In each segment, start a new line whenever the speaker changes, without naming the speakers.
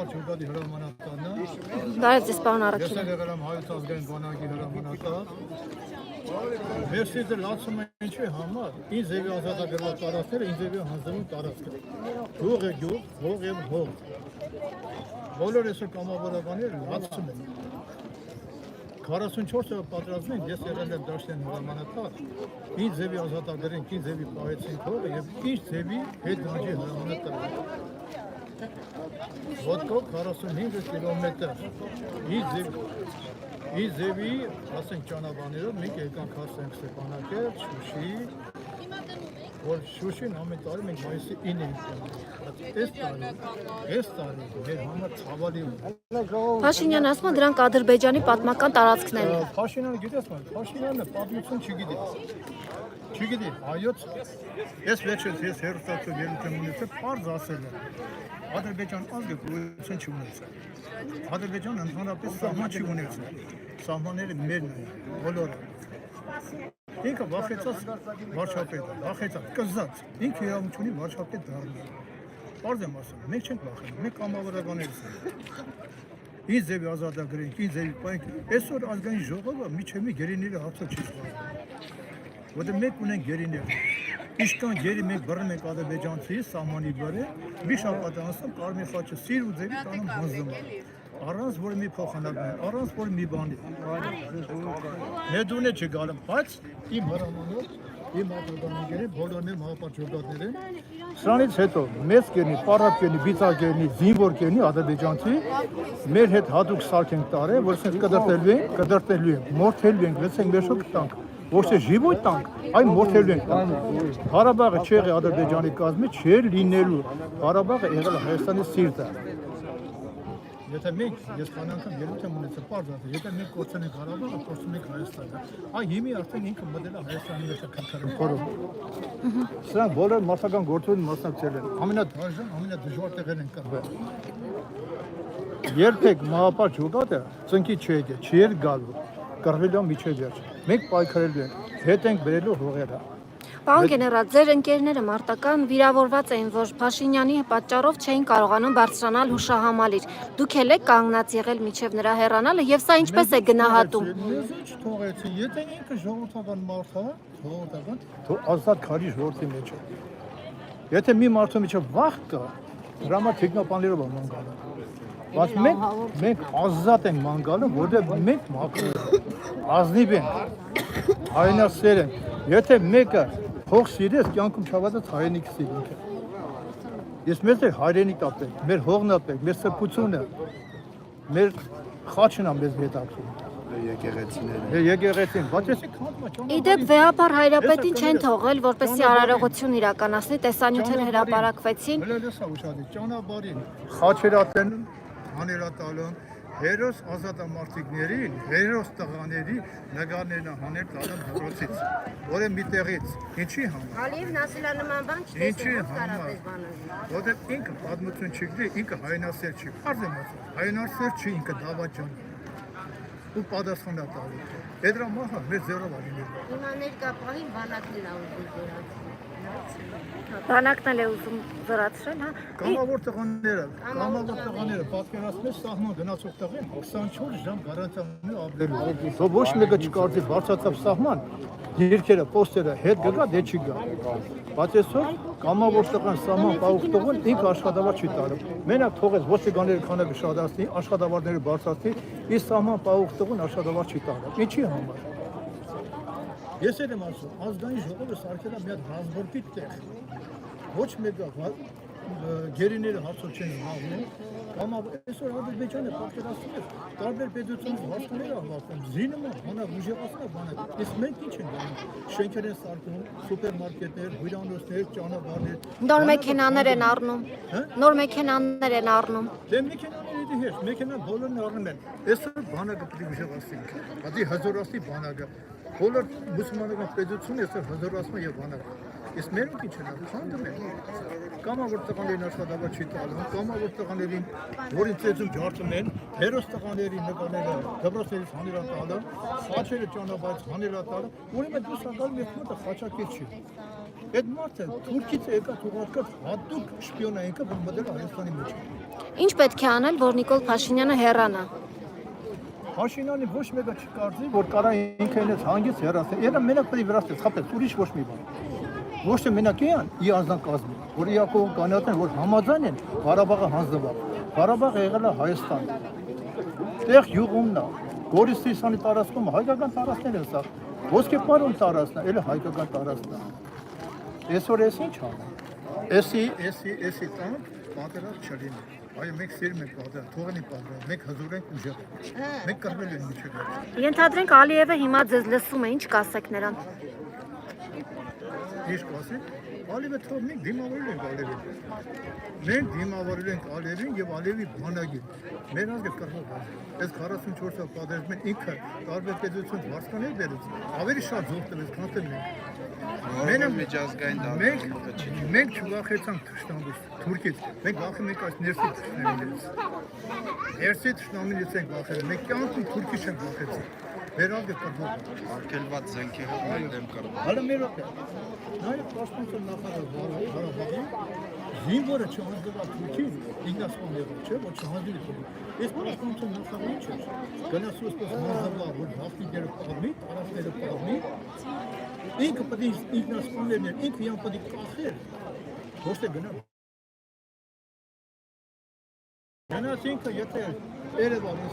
Ջուկադի հրամանատարն է։
Բարև ձեզ պարոն
Ես
Արաքելյան։
եղել եմ Հայոց ազգային բանակի հրամանատար։ Վերջից լացում է ինչի համար։ Ինձ եւի ազատագրված տարածքները, ինձ եւի հանձնվում տարածքը։ Գյուղ է գյուղ, հող եւ հող։ Բոլոր այսօր կամավորականները լացում են։ 44 օրը պատրաստում են, ես եղել եմ դաշտեն հրամանատար, ինձ ձևի ազատագրենք, ինձ ձևի պահեցին հողը և ինձ ձևի հետ դաջի հրամանատար։ Ոտքով 45 կիլոմետր, ինձ ձևի, ասենք ճանապարհներով, մենք եկանք հասենք Ստեփանակերտ, Շուշի, որ Շուշին ամեն տարի մենք մայիսի 9 ենք տանում։ Այս տարի մեր համար ցավալի է։
Փաշինյանը ասում է դրանք Ադրբեջանի պատմական տարածքներն են։
Փաշինյանը գիտես ո՞ւմ, Փաշինյանը պատմություն չգիտի։ Չգիտի, հայոց ես վերջերս ես հերթացու ելույթ ունեցել, պարզ ասել եմ։ Ադրբեջան ազգը գոյություն չունեցել։ Ադրբեջանը ընդհանրապես սահման չի ունեցել։ Սահմանները մերն են, բոլորը։ Ինքը վախեցած վարչապետ է, վախեցած, կզած, ինքը իրավունք ունի վարչապետ դառնալ։ Պարզ եմ ասում, մենք չենք վախենում, մենք կամավորականներս ենք։ Ինձ ձևի ազատագրենք, ինձ ձևի պայենք, այսօր ազգային ժողովը միջևի գերիները հարցը չի սպասում։ Որտեղ մենք ունենք գերիներ, իշքան գերի մենք բռնում ենք ադրբեջանցի սահմանի վրա, մի շաբաթ անցնում կարմիր խաչը սիր ու ձևի տանում հանձնում է։ Առանց որ մի փոխանակներ, առանց որ մի բանի։ Նեդունե չգալեմ, բայց իմ հրամանով, իմ ադրբեջանցիների բոլորն եմ հապաճորդատներ են։ Սրանից հետո մեծ կերնի, պարապ կերնի, բիծակ կերնի, զինվոր կերնի ադրբեջանցի մեր հետ հատուկ սարք ենք տարել, որ ասենք կդրտելու ենք, մորթելու ենք, լցենք մեր շոկ տանք, ոչ թե ժիվոյ տանք, այ մորթելու ենք տանք։ Ղարաբաղը չի եղել Ադրբեջանի կազմի, չէր լինելու, Ղարաբաղը եղել է Հայաստանի սիրտը։ Եթե մենք, ես քան անգամ ելույթ եմ ունեցել, պարզ ասել, եթե մենք կորցնենք Ղարաբաղը, կորցնում ենք Հայաստանը։ Այ հիմի արդեն ինքը մտել է Հայաստանի մեջ քնքրում խորում։ Սրանք բոլոր մարդական գործերին մասնակցել են։ Ամենադժվար, ամենադժվար տեղերն են կռվել։ Երբեք մահապար ջոկատը ծնկի չի եկել, չի էր գալու, կռվելու միջև վերջ։ Մենք պայքարելու ենք, հետ ենք բերելու հողերը։
Պարոն գեներալ, ձեր ընկերները մարտական վիրավորված էին, որ Փաշինյանի պատճառով չէին կարողանում բարձրանալ հուշահամալիր։ Դուք էլ եք կանգնած եղել միջև նրա հեռանալը եւ սա ինչպես է գնահատում։
Մեզ չթողեցին, եթե ինքը ժողովրդական մարդ է, ժողովրդական, ազատ քարի ժողովրդի մեջ է։ Եթե մի մարդու միջև վախ կա, դրա համար թիկնապաններով ման գալու։ Բայց մենք ազատ ենք ման գալու, որտեղ մենք մաքրում ենք, ազնիվ ենք, հայրենասեր ենք։ Եթե մեկը փող սիրես, կյանքում չավազած հայրենիք սիրենք։ Ես մեզ է հայրենիք ապենք, մեր հողն ապենք, մեր սրբությունը, մեր խաչն է մեզ հետաքրում։ Եկեղեցին, բայց ես
Իդեպ վեհապար հայրապետին չեն թողել, որպեսզի արարողություն իրականացնի, տեսանյութեր հրապարակվեցին։
Ճանապարհին խաչերատեն, հաներատալում, հերոս ազատամարտիկներին, հերոս տղաների նկարներն հանել տալում հրոցից, որը մի տեղից, ինչի համար։
Ալիև Նասիլա նման բան
Ինչի համար, որտեղ ինքը պատմություն չգիտի, ինքը հայրենասեր չի, պարզ եմ ասում, հայրենասեր չի ինքը դավաճան ու պատասխան է տալու։ Դրա մահը մեր ձեռով ալինել։
Հիմա ներկա պահին բանակն է ուզում Բանակն է ուզում զորացրել, հա։
Կամավոր տղաները պատկերացնես սահման գնացող տղեն 24 ժամ գարանտիա ապրելու։ Թող ոչ մեկը չկարծի բարձրացավ սահման, երկերը, պոստերը հետ գա, դե չի գա։ Բայց այսօր կամավոր տղան սահման պահող տղան ինքը աշխատավար չի տարում։ Մենակ թողեց ոստիկանների քանակը շատացնի, աշխատավարները բարձրացնի, իսկ սահման պահող տղան աշխատավար չի տարում։ Ինչի համար։ Ես եմ ասում, ազգային ժողովը սարքել է մի հատ ռազմորպիտ տեղ։ Ոչ մեկը գերիները հարցով չեն զբաղվում, կամ այսօր Ադրբեջանը պատկերացնում է տարբեր պետությունից վարձկաներ ավարտում, զինում է, բանակ ուժեղացնում է բանակ։ Իսկ մենք ինչ ենք անում, շենքեր են սարքում, սուպերմարկետներ, հյուրանոցներ, ճանապարհներ։
Նոր մեքենաներ են առնում։ Նոր մեքենաներ են առնում։
Դե մեքենաների հետ, մեքենան բոլորն առնում են։ Այսօր բանակը պետք է ուժեղացնենք, հատի հզորացնի բանակը։ Բոլոր մուսուլմանական պետությունը այսօր հզորացնում է եւ բանակ։ Իսկ մերոնք ինչ են քանդում են։ Կամավոր տղաներին աշխատավար չի տալու, կամավոր տղաներին, որին ծեծում ջարդում են, հերոս տղաների նկարները դպրոցներից հանելատալը, խաչերը ճանապարհից հանելատալը, ուրեմն դու սակալ մեծ մոտը խաչակիր չի։ Այդ մարդը Թուրքից եկա թողարկած հատուկ շպիոնա եկա որ մտել Հայաստանի մեջ։
Ինչ պետք է անել, որ Նիկոլ Փաշինյանը հեռանա։
Փաշինյանը ոչ մեկը չկարծի, որ կարա ինքը ինձ հանգից հեռացնել։ Երա մենակ պետք է վրաստել, խփել, ուրիշ ոչ մի բան։ Ոչ թե մենակ են ի անձնակազմի, որ Իակով կանյատեն, որ համաձայն են Ղարաբաղը հանձնվող։ Ղարաբաղը եղել է Հայաստան։ Տեղ յուղումն է, Գորիսի տարածքում հայկական տարածքներ են սա։ Ոսկե պարոն տարածքն է, էլի հայկական տարածքն է։ Այսօր էս ինչ անում։ Էսի տանք պատերազմ չլինի։ Այո, մենք սիրում ենք պատերազմ, թողնի պատերազմ, մենք հզոր ենք ուժեղ։ Մենք կռվել ենք միջև։
Ենթադրենք Ալիևը հիմա ձեզ լսում է, ինչ կասեք նրան։
Ինչ կասեք։ Ալիևը թող մենք դիմավորել ենք Ալիևին։ Մենք դիմավորել ենք Ալիևին եւ Ալիևի բանակին։ Մեր ազգը կռվել է։ Այս 44-ը պատերազմը ինքը տարբեր պետություն վարկաներ դերից։ Ավելի շատ զոհ տվեց, քան թե մենք։ Մենք չվախեցանք թշնամուց, Թուրքից։ Մենք վախում ենք այս ներսի թշնամիներից։ Ներսի թշնամիներից ենք վախել։ Մենք կյանքում Թուրքի չենք վախեցել։ Մեր ազգը կռվել է։
Արգելված զենքերով դեմ կռվել։
Հələ մեր օգը։ Նայեք պաշտպանության նախարար Ղարաբաղի զինվորը չհանձնվա Թուրքին, ինքնասպան եղել չէ, որ չհանձնվի Թուրքին։ Այս պաշտպանության նախարարը ինչ է։ Գնացու ասես հանձնվա, որ հաղթիները պահմի, տարածքները պահմի։ Ինքը պետք է ինքնասպաններն են, ինքը իրան պետք է կախեր։ Ոչ թե գնա։ Գնաց ինքը եթե Երևանը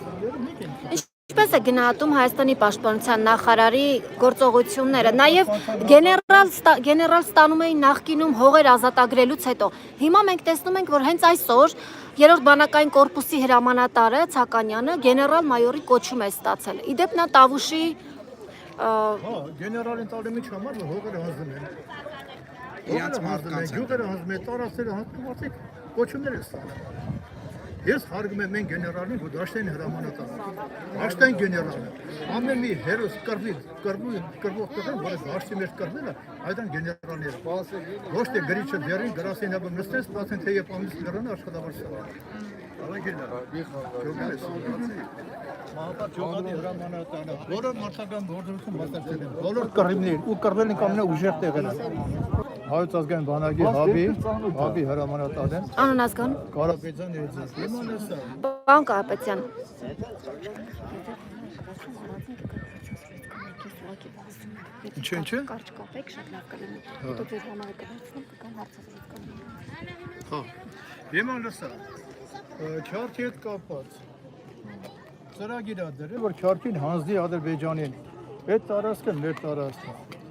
մեկ են։
Ինչպես է գնահատում Հայաստանի պաշտպանության նախարարի գործողությունները, նաև գեներալ ստանում էին նախկինում հողեր ազատագրելուց հետո։ Հիմա մենք տեսնում ենք, որ հենց այսօր երրորդ բանակային կորպուսի հրամանատարը Ցականյանը գեներալ-մայորի կոչում է ստացել։ Իդեպ նա Տավուշի
գեներալին տալու մեջ համար որ հողերը հանձնել են։
Իրանց մարդկանց
գյուղերը հանձնել, տարածքները հանձնել, կոչումներ են ստանում։ Ես հարգում եմ մենք գեներալին, որ Դաշտային հրամանատար։ Դաշտային գեներալը ամեն մի հերոս կռվող տղեն, որը Դաշտի մեջ կռվել է, այդան գեներալները։ Ոչ թե գրիչը դերին գրասենյակում նստես, սպասեն թե երբ ամիս լրանը աշխատավար սարան։ Մահապատ Ջոկատի հրամանատարը բոլոր մարդական գործողություն մասնակցել են, բոլոր կռիվներ ու կռվել են ամենա ուժեղ տեղերը։ Հայոց ազգային բանակի հաբի հրամանատարն են։
Անուն ազգան
Կարապետյան Էրզես։ Իմանեսա։
Պարոն Կարապետյան։
Ինչ։
Կարճ կապեք, շատ լավ կլինի։ Հետո ձեր համարը կվերցնեմ, կգան հարցազրույց կլինի։
Հա։ Իմանեսա։ Քյարքի հետ կապված։ Ծրագիր ա դրել, որ Քյարքին հանձնի Ադրբեջանին։ Այդ տարածքը մեր տարածքն է։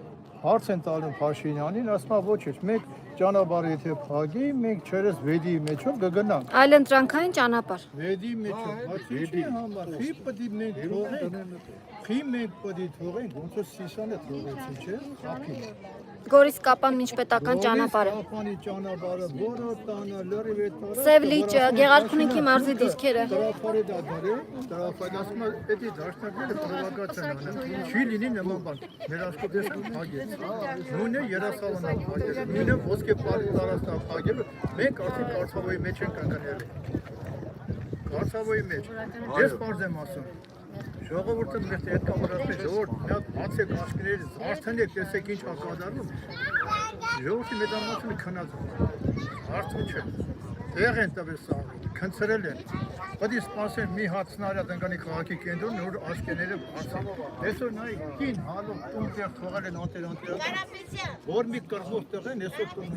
Հարց են տալու Փաշինյանին, ասում ոչ է, մենք ճանապարհը եթե փակի, մենք չերես վեդի մեջով կգնանք։
Այլ ընտրանքային ճանապարհ։
Վեդի մեջով, հաշիվի համար, խի պետք մենք թողենք, ոնց որ Սիսանը թողեցին, չէ՞, խափին։
Գորիս Կապան միջպետական ճանապարհը։
Կապանի ճանապարհը, Բորոտանը, լրիվ է տարածքը։
Սև լիճը, Գեղարքունիքի մարզի դիրքերը։
Տրաֆարի դա դարը, տրաֆարի ասում է, էդի դաշնակները պրովոկացիա են անում։ Չի լինի նման բան։ Մեր աշխատես փագեց։ Նույնը Երասավանա փագեց։ Նույնը ոսկե պարի տարածքա փագել։ Մենք արդեն Կարծավոյի մեջ ենք ընկնել։ Կարծավոյի մեջ։ Ես բարձ եմ ասում։ Ժողովուրդը մեր հետ կամարացնի, ժողովուրդ, նա բացեք աչքերից, արդեն եք տեսեք ինչ հակադառնում։ Ժողովրդի մեծամասնությունը քնած է։ Արդյոք չէ։ Տեղ են տվել սաղ, քնցրել են։ Պետք է սպասեն մի հատ սնարյադ ընկանի քաղաքի կենտրոն, որ աչքերները բացեն։ Այսօր նայեք, կին հալով տուն տեղ թողել են անտեր, որ մի կռվող տեղ են, այսօր տուն